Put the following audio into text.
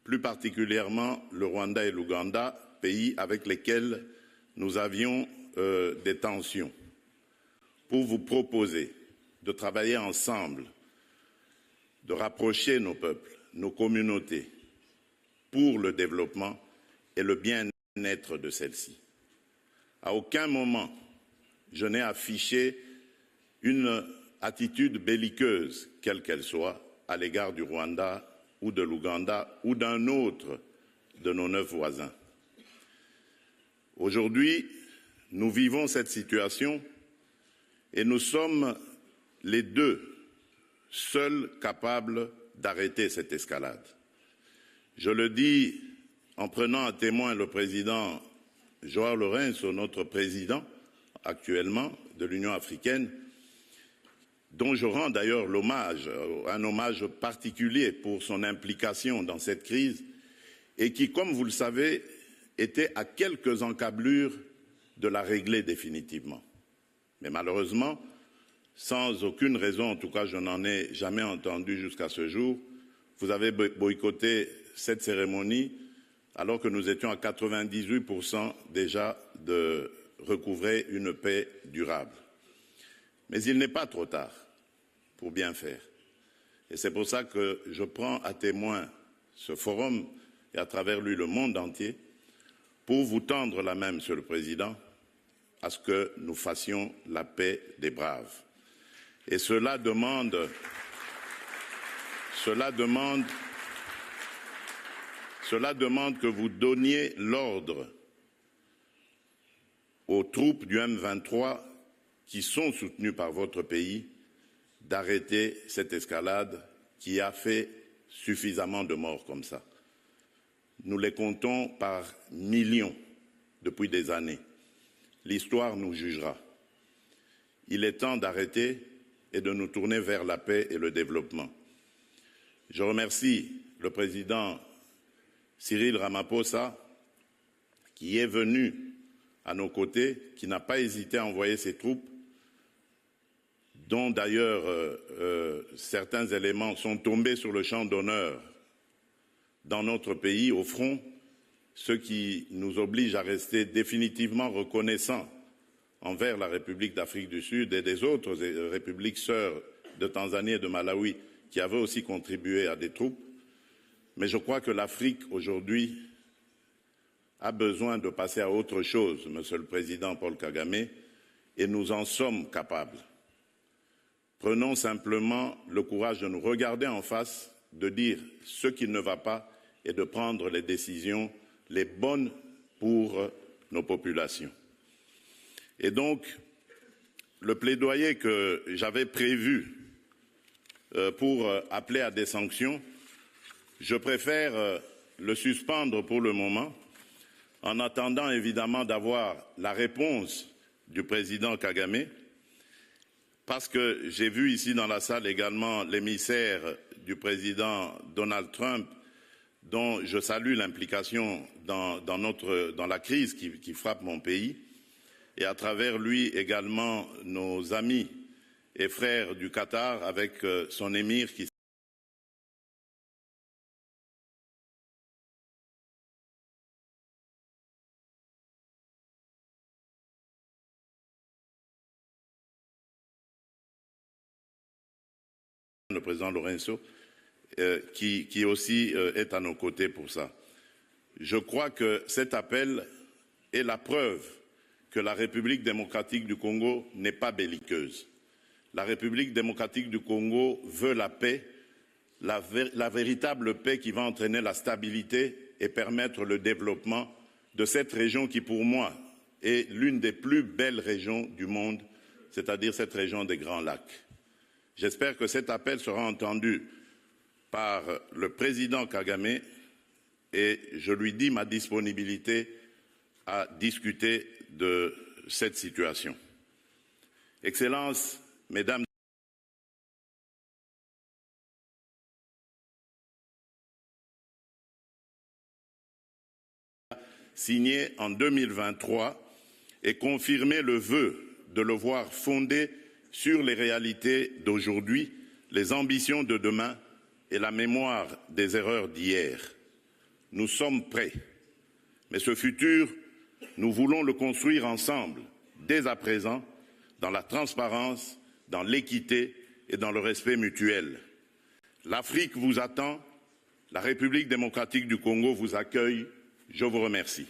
plus particulièrement le Rwanda et l'Ouganda, pays avec lesquels nous avions des tensions, pour vous proposer de travailler ensemble, de rapprocher nos peuples, nos communautés, pour le développement et le bien-être de celles-ci. À aucun moment, je n'ai affiché une attitude belliqueuse, quelle qu'elle soit, à l'égard du Rwanda ou de l'Ouganda ou d'un autre de nos 9 voisins. Aujourd'hui, nous vivons cette situation et nous sommes les deux seuls capables d'arrêter cette escalade. Je le dis en prenant à témoin le président João Lourenço, notre président actuellement de l'Union africaine, dont je rends d'ailleurs un hommage particulier pour son implication dans cette crise et qui, comme vous le savez, était à quelques encablures de la régler définitivement. Mais malheureusement, sans aucune raison, en tout cas je n'en ai jamais entendu jusqu'à ce jour, vous avez boycotté cette cérémonie alors que nous étions à 98% déjà de recouvrer une paix durable. Mais il n'est pas trop tard pour bien faire. Et c'est pour ça que je prends à témoin ce forum et à travers lui le monde entier pour vous tendre la main, Monsieur le Président, à ce que nous fassions la paix des braves. Et cela demande que vous donniez l'ordre aux troupes du M23 qui sont soutenues par votre pays d'arrêter cette escalade qui a fait suffisamment de morts comme ça. Nous les comptons par millions depuis des années. L'histoire nous jugera. Il est temps d'arrêter et de nous tourner vers la paix et le développement. Je remercie le président Cyril Ramaphosa qui est venu à nos côtés, qui n'a pas hésité à envoyer ses troupes, dont d'ailleurs certains éléments sont tombés sur le champ d'honneur dans notre pays, au front, ce qui nous oblige à rester définitivement reconnaissants envers la République d'Afrique du Sud et des autres républiques sœurs de Tanzanie et de Malawi qui avaient aussi contribué à des troupes. Mais je crois que l'Afrique aujourd'hui a besoin de passer à autre chose, Monsieur le Président Paul Kagame, et nous en sommes capables. Prenons simplement le courage de nous regarder en face, de dire ce qui ne va pas et de prendre les décisions les bonnes pour nos populations. Et donc, le plaidoyer que j'avais prévu pour appeler à des sanctions, je préfère le suspendre pour le moment, en attendant évidemment d'avoir la réponse du président Kagame, parce que j'ai vu ici dans la salle également l'émissaire du président Donald Trump, dont je salue l'implication dans la crise qui frappe mon pays, et à travers lui également nos amis et frères du Qatar avec son émir qui le président Lourenço, qui aussi est à nos côtés pour ça. Je crois que cet appel est la preuve que la République démocratique du Congo n'est pas belliqueuse. La République démocratique du Congo veut la paix, la véritable paix qui va entraîner la stabilité et permettre le développement de cette région qui, pour moi, est l'une des plus belles régions du monde, c'est-à-dire cette région des Grands Lacs. J'espère que cet appel sera entendu par le président Kagame et je lui dis ma disponibilité à discuter de cette situation. Excellences, Mesdames, signé en 2023 et confirmé le vœu de le voir fondé sur les réalités d'aujourd'hui, les ambitions de demain et la mémoire des erreurs d'hier. nous sommes prêts. Mais ce futur, nous voulons le construire ensemble, dès à présent, dans la transparence, dans l'équité et dans le respect mutuel. L'Afrique vous attend, la République démocratique du Congo vous accueille. Je vous remercie.